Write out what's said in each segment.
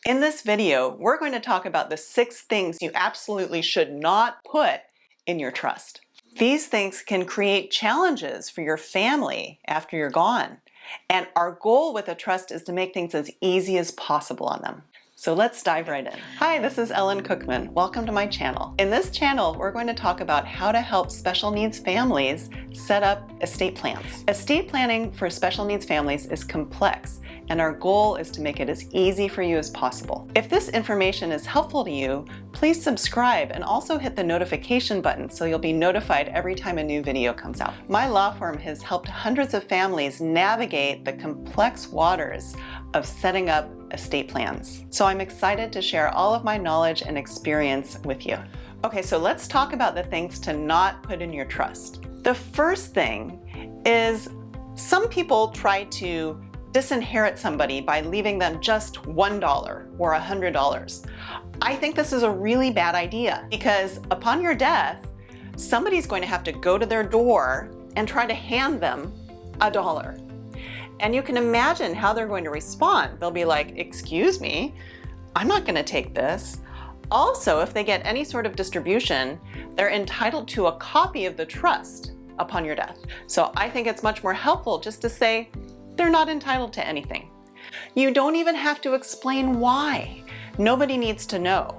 In this video, we're going to talk about the 6 things you absolutely should not put in your trust. These things can create challenges for your family after you're gone. And our goal with a trust is to make things as easy as possible on them. So let's dive right in. Hi, this is Ellen Cookman. Welcome to my channel. In this channel, we're going to talk about how to help special needs families set up estate plans. Estate planning for special needs families is complex, and our goal is to make it as easy for you as possible. If this information is helpful to you, please subscribe and also hit the notification button so you'll be notified every time a new video comes out. My law firm has helped hundreds of families navigate the complex waters of setting up estate plans. So I'm excited to share all of my knowledge and experience with you. Okay, so let's talk about the things to not put in your trust. The first thing is some people try to disinherit somebody by leaving them just $1 or $100. I think this is a really bad idea because upon your death, somebody's going to have to go to their door and try to hand them $1. And you can imagine how they're going to respond. They'll be like, "Excuse me, I'm not going to take this." Also, if they get any sort of distribution, they're entitled to a copy of the trust upon your death. So I think it's much more helpful just to say they're not entitled to anything. You don't even have to explain why. Nobody needs to know.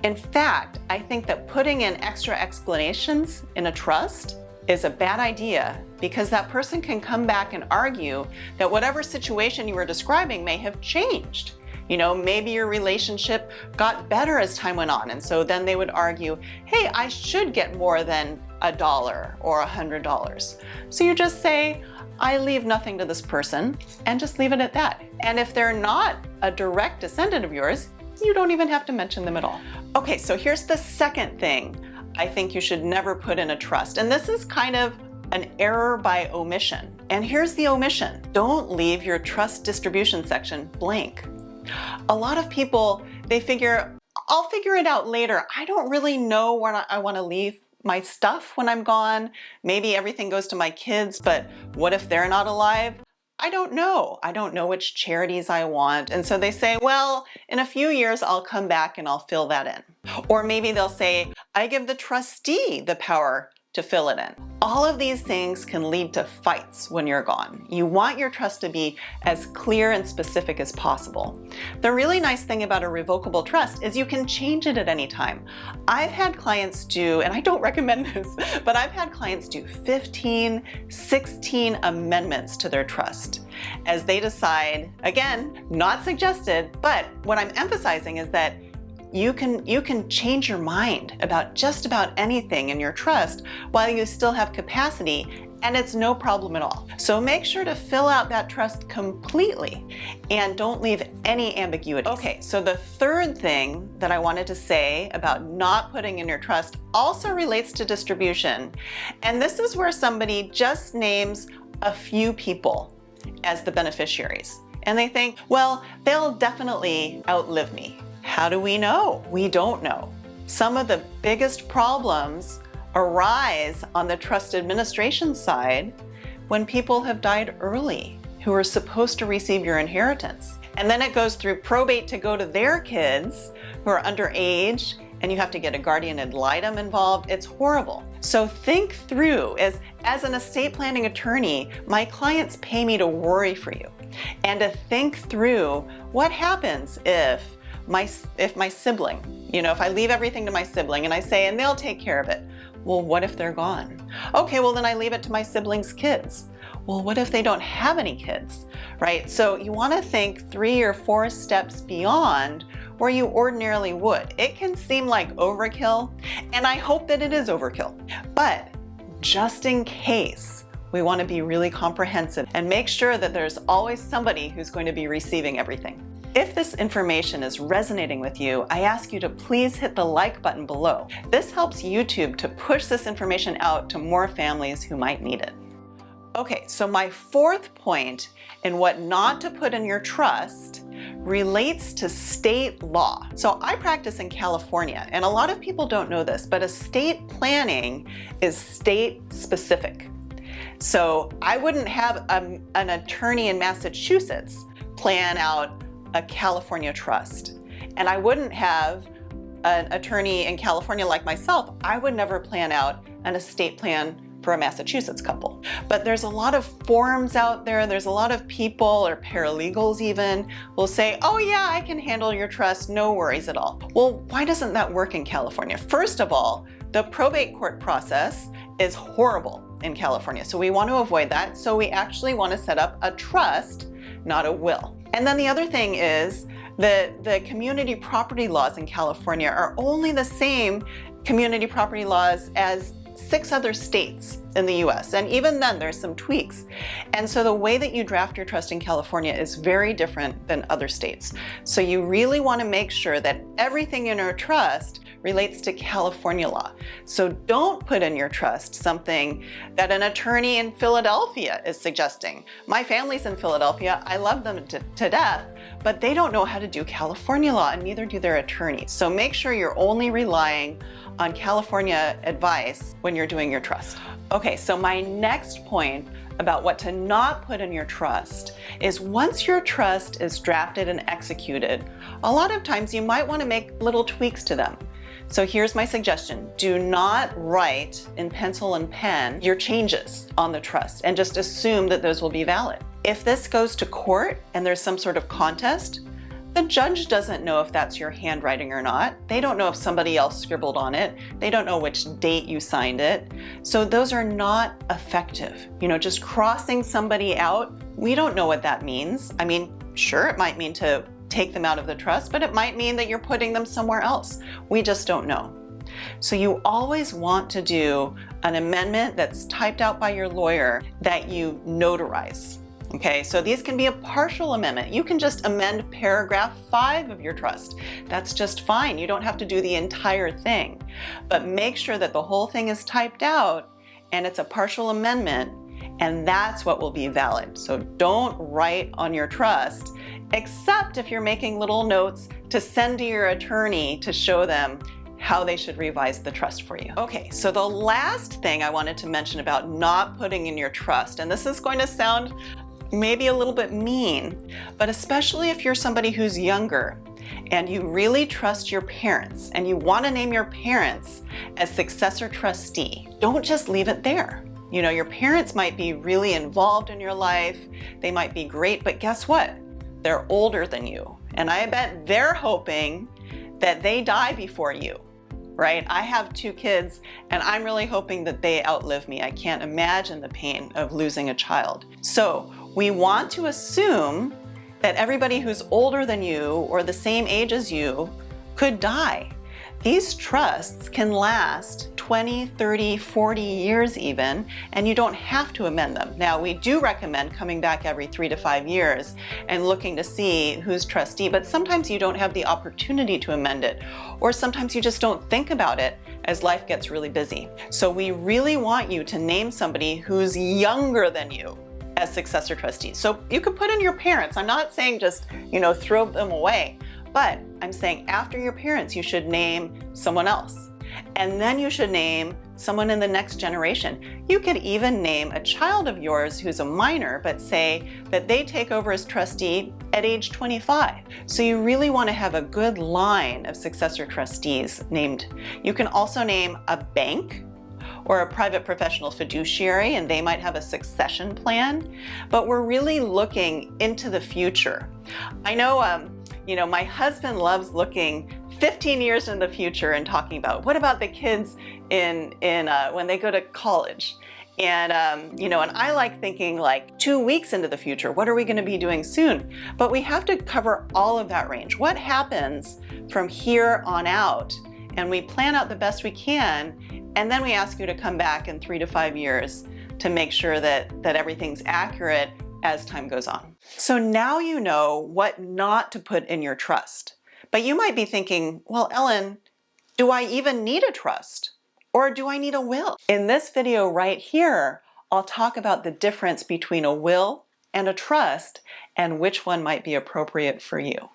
In fact, I think that putting in extra explanations in a trust is a bad idea because that person can come back and argue that whatever situation you were describing may have changed. You know, maybe your relationship got better as time went on, and so then they would argue, "Hey, I should get more than $1 or $100. So you just say, "I leave nothing to this person," and just leave it at that. And if they're not a direct descendant of yours, you don't even have to mention them at all. Okay, so here's the second thing I think you should never put in a trust. And this is kind of an error by omission. And here's the omission. Don't leave your trust distribution section blank. A lot of people, they figure, "I'll figure it out later. I don't really know where I want to leave my stuff when I'm gone. Maybe everything goes to my kids, but what if they're not alive? I don't know. I don't know which charities I want." And so they say, "Well, in a few years, I'll come back and I'll fill that in." Or maybe they'll say, "I give the trustee the power to fill it in." All of these things can lead to fights when you're gone. You want your trust to be as clear and specific as possible. The really nice thing about a revocable trust is you can change it at any time. I've had clients do, and I don't recommend this, but I've had clients do 15, 16 amendments to their trust as they decide, again, not suggested, but what I'm emphasizing is that you can change your mind about just about anything in your trust while you still have capacity, and it's no problem at all. So make sure to fill out that trust completely and don't leave any ambiguity. Okay, so the third thing that I wanted to say about not putting in your trust also relates to distribution. And this is where somebody just names a few people as the beneficiaries. And they think, "Well, they'll definitely outlive me." How do we know? We don't know. Some of the biggest problems arise on the trust administration side when people have died early who are supposed to receive your inheritance. And then it goes through probate to go to their kids who are underage, and you have to get a guardian ad litem involved. It's horrible. So think through, as an estate planning attorney, my clients pay me to worry for you and to think through what happens if my sibling, if I leave everything to my sibling and I say, "And they'll take care of it." Well, what if they're gone? Okay, well then I leave it to my siblings' kids. Well, what if they don't have any kids, right? So you want to think 3 or 4 steps beyond where you ordinarily would. It can seem like overkill, and I hope that it is overkill. But just in case, we want to be really comprehensive and make sure that there's always somebody who's going to be receiving everything. If this information is resonating with you, I ask you to please hit the like button below. This helps YouTube to push this information out to more families who might need it. Okay, so my fourth point in what not to put in your trust relates to state law. So I practice in California, and a lot of people don't know this, but estate planning is state specific. So I wouldn't have an attorney in Massachusetts plan out a California trust. And I wouldn't have an attorney in California like myself. I would never plan out an estate plan for a Massachusetts couple. But there's a lot of forums out there. There's a lot of people, or paralegals even, will say, oh yeah, I can handle your trust, no worries at all. Well, why doesn't that work in California? First of all, the probate court process is horrible in California. So we want to avoid that. So we actually want to set up a trust, not a will. And then the other thing is the community property laws in California are only the same community property laws as 6 other states in the US. And even then there's some tweaks. And so the way that you draft your trust in California is very different than other states. So you really want to make sure that everything in your trust relates to California law. So don't put in your trust something that an attorney in Philadelphia is suggesting. My family's in Philadelphia. I love them to death, but they don't know how to do California law, and neither do their attorneys. So make sure you're only relying on California advice when you're doing your trust. Okay, so my next point about what to not put in your trust is once your trust is drafted and executed, a lot of times you might want to make little tweaks to them. So here's my suggestion. Do not write in pencil and pen your changes on the trust and just assume that those will be valid. If this goes to court and there's some sort of contest, the judge doesn't know if that's your handwriting or not. They don't know if somebody else scribbled on it. They don't know which date you signed it. So those are not effective. Just crossing somebody out, we don't know what that means. I mean, sure, it might mean to take them out of the trust, but it might mean that you're putting them somewhere else. We just don't know. So you always want to do an amendment that's typed out by your lawyer that you notarize. Okay, so these can be a partial amendment. You can just amend paragraph 5 of your trust. That's just fine. You don't have to do the entire thing. But make sure that the whole thing is typed out and it's a partial amendment, and that's what will be valid. So don't write on your trust, except if you're making little notes to send to your attorney to show them how they should revise the trust for you. Okay, so the last thing I wanted to mention about not putting in your trust, and this is going to sound maybe a little bit mean, but especially if you're somebody who's younger and you really trust your parents and you want to name your parents as successor trustee, don't just leave it there. Your parents might be really involved in your life. They might be great, but guess what? They're older than you. And I bet they're hoping that they die before you, right? I have 2 kids and I'm really hoping that they outlive me. I can't imagine the pain of losing a child. So we want to assume that everybody who's older than you or the same age as you could die. These trusts can last 20, 30, 40 years even, and you don't have to amend them. Now, we do recommend coming back every 3 to 5 years and looking to see who's trustee, but sometimes you don't have the opportunity to amend it, or sometimes you just don't think about it as life gets really busy. So we really want you to name somebody who's younger than you as successor trustee. So you could put in your parents. I'm not saying just, throw them away, but I'm saying after your parents, you should name someone else. And then you should name someone in the next generation. You could even name a child of yours who's a minor, but say that they take over as trustee at age 25. So you really want to have a good line of successor trustees named. You can also name a bank or a private professional fiduciary, and they might have a succession plan, but we're really looking into the future. I know, my husband loves looking 15 years in the future and talking about what about the kids in when they go to college. And I like thinking like 2 weeks into the future, what are we going to be doing soon? But we have to cover all of that range. What happens from here on out? And we plan out the best we can, and then we ask you to come back in 3 to 5 years to make sure that everything's accurate as time goes on. So now you know what not to put in your trust. But you might be thinking, well, Ellen, do I even need a trust? Or do I need a will? In this video right here, I'll talk about the difference between a will and a trust and which one might be appropriate for you.